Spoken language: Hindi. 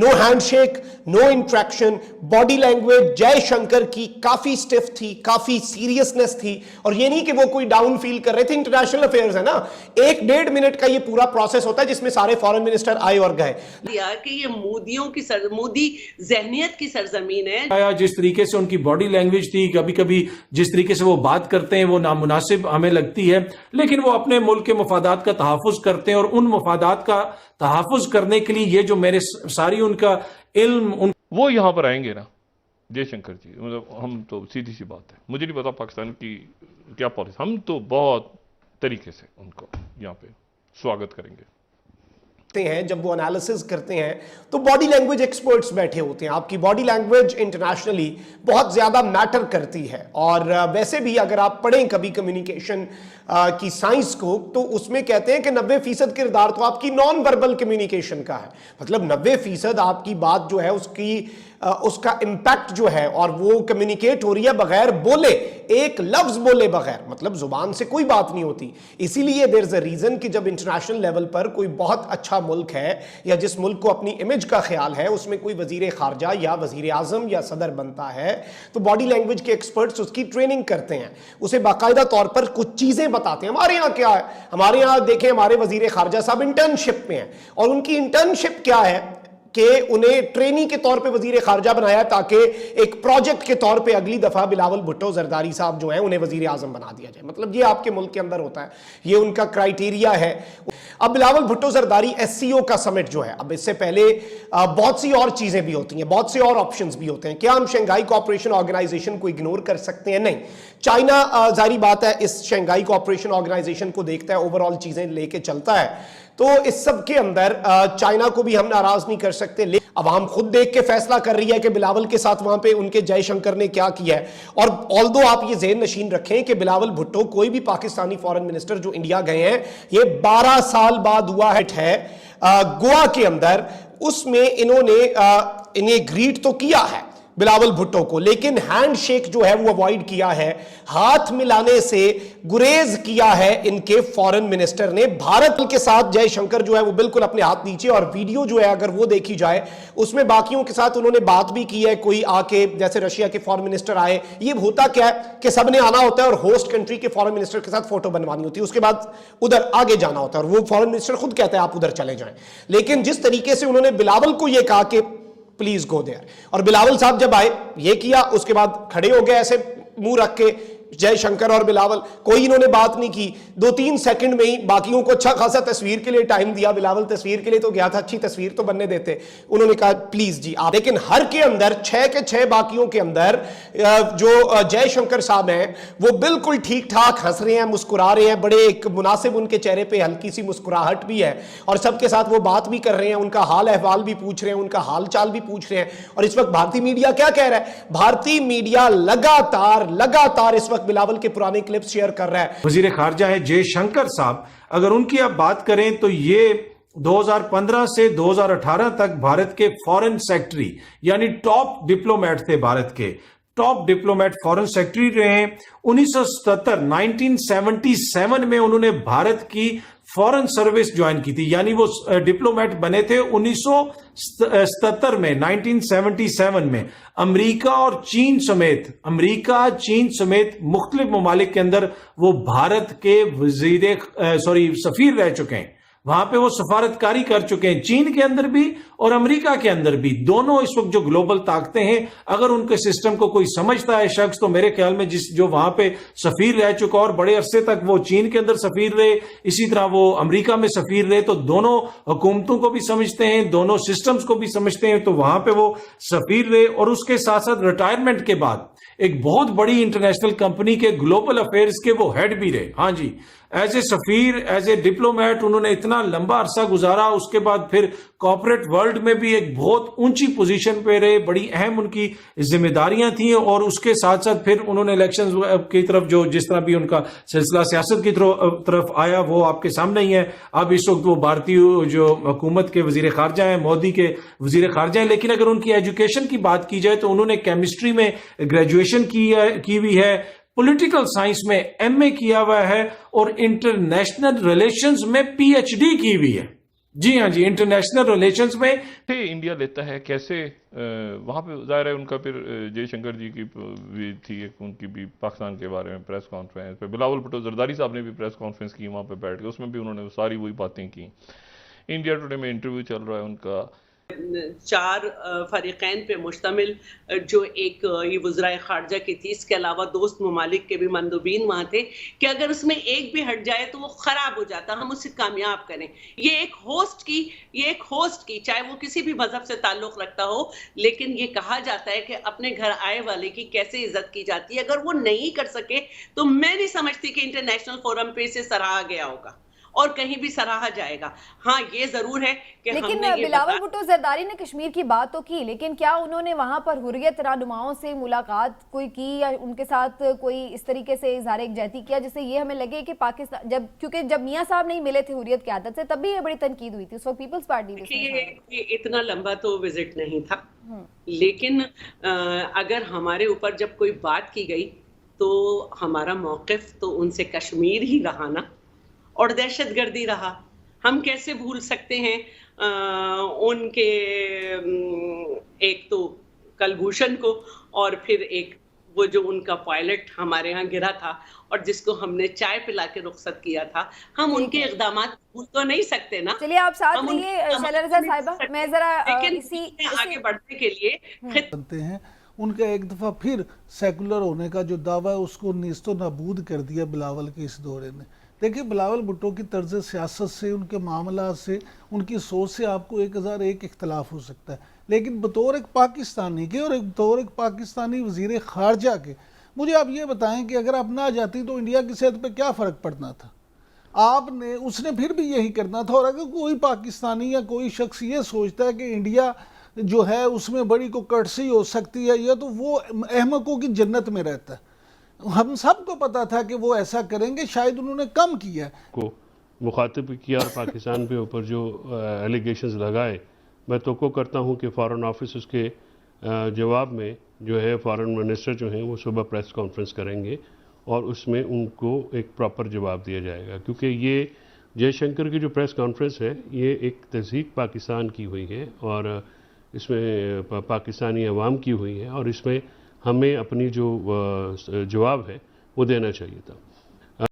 No handshake, no interaction, body language Jaishankar की काफी स्टिफ थी, काफी सीरियसनेस थी। और ये नहीं कि वो कोई डाउन फील कर रहे थे, इंटरनेशनल अफेयर्स है ना, 1-1.5 मिनट का ये पूरा प्रोसेस होता है जिसमें सारे फॉरेन मिनिस्टर आए और गए। कि ये मोदी जहनियत की सरजमीन है। जिस तरीके से उनकी बॉडी लैंग्वेज थी, कभी कभी जिस तरीके से वो बात करते हैं वो नामुनासिब हमें लगती है, लेकिन वो अपने मुल्क के मफादात का तहफ़्फ़ुज़ करते हैं। और उन मफादात का तहफ़्फ़ुज़ करने के लिए ये जो मेरे सारी उनका इल्म वो यहाँ पर आएंगे ना जयशंकर जी, मतलब हम तो सीधी सी बात है, मुझे नहीं पता पाकिस्तान की क्या पॉलिसी, हम तो बहुत तरीके से उनको यहाँ पे स्वागत करेंगे हैं। जब वो एनालिसिस करते हैं तो बॉडी लैंग्वेज एक्सपर्ट्स बैठे होते हैं। आपकी बॉडी लैंग्वेज इंटरनेशनली बहुत ज्यादा मैटर करती है। और वैसे भी अगर आप पढ़ें कभी कम्युनिकेशन की साइंस को, तो उसमें कहते हैं कि 90% किरदार तो आपकी नॉन वर्बल कम्युनिकेशन का है। मतलब 90% आपकी बात जो है उसका इंपैक्ट जो है, और वो कम्युनिकेट हो रही है बगैर बोले, एक लफ्ज बोले बगैर, मतलब जुबान से कोई बात नहीं होती। इसीलिए देयर इज अ रीजन कि जब इंटरनेशनल लेवल पर कोई बहुत अच्छा मुल्क है या जिस मुल्क को अपनी इमेज का ख्याल है, उसमें कोई वजीर खारजा या वजीर आजम या सदर बनता है, तो बॉडी लैंग्वेज के एक्सपर्ट्स उसकी ट्रेनिंग करते हैं, उसे बाकायदा तौर पर कुछ चीजें बताते हैं। हमारे यहाँ क्या है, हमारे यहाँ देखें, हमारे वजीर खारजा साहब इंटर्नशिप में हैं, और उनकी इंटर्नशिप क्या है कि उन्हें ट्रेनी के तौर पे वजीर खारजा बनाया ताकि एक प्रोजेक्ट के तौर पे अगली दफा बिलावल भुट्टो जरदारी साहब जो हैं उन्हें वजीर आजम बना दिया जाए। मतलब ये आपके मुल्क के अंदर होता है, ये उनका क्राइटेरिया है। अब बिलावल भुट्टो जरदारी एससीओ का समिट जो है, अब इससे पहले बहुत सी और चीजें भी होती हैं, बहुत से और ऑप्शंस भी होते हैं। क्या हम शंघाई कोऑपरेशन ऑर्गेनाइजेशन को इग्नोर कर सकते हैं? नहीं। चाइना जाहिर बात है इस शंघाई कोऑपरेशन ऑर्गेनाइजेशन को देखता है, ओवरऑल चीजें लेके चलता है, तो इस सब के अंदर चाइना को भी हम नाराज नहीं कर सकते। अब हम खुद देख के फैसला कर रही है कि बिलावल के साथ वहां पे उनके जयशंकर ने क्या किया है। और ऑल्दो आप ये ज़हन नशीन रखें कि बिलावल भुट्टो कोई भी पाकिस्तानी फॉरेन मिनिस्टर जो इंडिया गए हैं, ये 12 साल बाद हुआ है गोवा के अंदर, उसमें इन्हें ग्रीट तो किया है बिलावल भुट्टो को, लेकिन हैंडशेक जो है वो अवॉइड किया है, हाथ मिलाने से गुरेज किया है इनके फॉरेन मिनिस्टर ने। भारत के साथ जयशंकर जो है वो बिल्कुल अपने हाथ नीचे, और वीडियो जो है अगर वो देखी जाए उसमें बाकियों के साथ उन्होंने बात भी की है। कोई आके, जैसे रशिया के फॉरेन मिनिस्टर आए, ये होता क्या है कि सबने आना होता है और होस्ट कंट्री के फॉरेन मिनिस्टर के साथ फोटो बनवानी होती है, उसके बाद उधर आगे जाना होता है, और वो फॉरेन मिनिस्टर खुद कहता है आप उधर चले जाएं। लेकिन जिस तरीके से उन्होंने बिलावल को यह कहा कि प्लीज गो देयर, और बिलावल साहब जब आए ये किया, उसके बाद खड़े हो गए ऐसे मुंह रख के, जयशंकर और बिलावल, कोई इन्होंने बात नहीं की। 2-3 सेकंड में ही बाकियों को अच्छा खासा तस्वीर के लिए टाइम दिया। बिलावल तस्वीर के लिए तो गया था, अच्छी तस्वीर तो बनने देते, उन्होंने कहा प्लीज जी आप। लेकिन हर के अंदर 6 के 6 बाकियों के अंदर जो जयशंकर साहब हैं वो बिल्कुल ठीक ठाक हंस रहे हैं, मुस्कुरा रहे हैं, बड़े एक मुनासिब उनके चेहरे पे हल्की सी मुस्कुराहट भी है, और सबके साथ वो बात भी कर रहे हैं, उनका हाल अहवाल भी पूछ रहे हैं, उनका हाल चाल भी पूछ रहे हैं। और इस वक्त भारतीय मीडिया क्या कह रहा है? भारतीय मीडिया लगातार इस वक्त बिलावल के पुराने क्लिप्स शेयर कर रहा है। वजीर खारजा है जयशंकर साहब, अगर उनकी आप बात करें तो ये 2015 से 2018 तक भारत के फॉरेन सेक्रेटरी, यानी टॉप डिप्लोमेट थे, भारत के टॉप डिप्लोमेट फॉरेन सेक्रेटरी रहे। 1977 में उन्होंने भारत की फॉरेन सर्विस ज्वाइन की थी, यानी वो डिप्लोमेट बने थे 1977 में, 1977 में। अमेरिका चीन समेत मुख्तलिफ ममालिक के अंदर वो भारत के सफीर रह चुके हैं, वहां पे वो सफारतकारी कर चुके हैं, चीन के अंदर भी और अमेरिका के अंदर भी। दोनों इस वक्त जो ग्लोबल ताकतें हैं, अगर उनके सिस्टम को कोई समझता है शख्स, तो मेरे ख्याल में जो वहां पे सफीर रह चुका और बड़े अरसे तक वो चीन के अंदर सफीर रहे, इसी तरह वो अमेरिका में सफीर रहे, तो दोनों हुकूमतों को भी समझते हैं, दोनों सिस्टम्स को भी समझते हैं, तो वहां पे वो सफीर रहे। और उसके साथ साथ रिटायरमेंट के बाद एक बहुत बड़ी इंटरनेशनल कंपनी के ग्लोबल अफेयर्स के वो हेड भी रहे। हाँ जी, एज ए सफीर, एज ए डिप्लोमेट उन्होंने इतना लंबा अरसा गुजारा। उसके बाद फिर कॉर्पोरेट वर्ल्ड में भी एक बहुत ऊंची पोजीशन पे रहे, बड़ी अहम उनकी जिम्मेदारियां थी। और उसके साथ साथ फिर उन्होंने इलेक्शंस की तरफ जो जिस तरह भी उनका सिलसिला सियासत की तरफ आया वो आपके सामने ही है। अब इस वक्त वो भारतीय जो हुकूमत के वजीर खारजा हैं, मोदी के वजीर खारजा हैं। लेकिन अगर उनकी एजुकेशन की बात की जाए तो उन्होंने केमिस्ट्री में ग्रेजुएशन की हुई है, पॉलिटिकल साइंस में एमए किया हुआ है, और इंटरनेशनल रिलेशंस में पीएचडी की हुई है। जी हाँ जी, इंटरनेशनल रिलेशंस में इंडिया लेता है कैसे वहाँ पे जाहिर है उनका फिर जयशंकर जी की भी थी एक उनकी भी पाकिस्तान के बारे में प्रेस कॉन्फ्रेंस पे, बिलावल भुट्टो जरदारी साहब ने भी प्रेस कॉन्फ्रेंस की वहाँ पे बैठ के, उसमें भी उन्होंने सारी वही बातें की। इंडिया टुडे में इंटरव्यू चल रहा है उनका, 4 फरीकैन पे मुश्तमिल जो एक ये वज़राए ख़ारजा की थी, इसके अलावा दोस्त ममालिक के भी मंदूबीन वहाँ थे कि अगर उसमें एक भी हट जाए तो वो ख़राब हो जाता, हम उसे कामयाब करें। ये एक होस्ट की चाहे वो किसी भी मज़हब से ताल्लुक़ रखता हो, लेकिन ये कहा जाता है कि अपने घर आए वाले की कैसे इज़्ज़त की जाती है। अगर वो नहीं कर सके तो मैं नहीं समझती कि इंटरनेशनल फोरम पे इसे सराहा गया होगा और कहीं भी सराहा जाएगा। हाँ, ये जरूर है कि लेकिन हमने ये बिलावल भुट्टो जरदारी ने कश्मीर की बात तो की, लेकिन क्या उन्होंने वहां पर हुर्रियत रहनुमाओं से मुलाकात कोई की या उनके साथ कोई इस तरीके से इज़हार यकजहती किया जिससे ये हमें लगे कि पाकिस्तान क्योंकि जब मियां साहब नहीं मिले थे हुर्रियत की आदत से, तब भी ये बड़ी तनकीद हुई थी उस वक्त पीपल्स पार्टी ये इतना लंबा तो विजिट नहीं था, लेकिन अगर हमारे ऊपर जब कोई बात की गई तो हमारा मौक़िफ़ तो उनसे कश्मीर ही रहा ना, और दहशतगर्दी रहा। हम कैसे भूल सकते हैं उनके एक तो कलभूषण को, और फिर एक वो जो उनका पायलट हमारे यहाँ गिरा था और जिसको हमने चाय पिला के रुखसत किया था, हम उनके इक़दामात भूल तो नहीं सकते ना। चलिए आप साथ रहिए शैलजा साहिबा, मैं जरा इसी आगे बढ़ने के लिए बनते हैं। उनका एक दफ़ा फिर सेकुलर होने का जो दावा है उसको नीस्तो नाबूद कर दिया बिलावल के इस दौरे ने। देखिए, बिलावल भुट्टो की तर्ज सियासत से, उनके मामला से, उनकी सोच से आपको 1001 इख्तलाफ हो सकता है, लेकिन बतौर एक पाकिस्तानी के और बतौर एक पाकिस्तानी वज़ीर ख़ारजा के, मुझे आप ये बताएं कि अगर आप ना जाती तो इंडिया की सेहत पे क्या फ़र्क पड़ना था? आपने उसने फिर भी यही करना था। और अगर कोई पाकिस्तानी या कोई शख्स ये सोचता है कि इंडिया जो है उसमें बड़ी को कर्टसी हो सकती है, या तो वो अहमकों की जन्नत में रहता है। हम सबको पता था कि वो ऐसा करेंगे, शायद उन्होंने कम किया को मुखातिब किया और पाकिस्तान पे ऊपर जो एलिगेशंस लगाए, मैं तो करता हूँ कि फ़ॉरेन ऑफिस उसके जवाब में जो है फ़ॉरेन मिनिस्टर जो हैं वो सुबह प्रेस कॉन्फ्रेंस करेंगे और उसमें उनको एक प्रॉपर जवाब दिया जाएगा, क्योंकि ये जयशंकर की जो प्रेस कॉन्फ्रेंस है ये एक तज़हीक पाकिस्तान की हुई है और इसमें पाकिस्तानी अवाम की हुई है, और इसमें हमें अपनी जो जवाब है वो देना चाहिए था।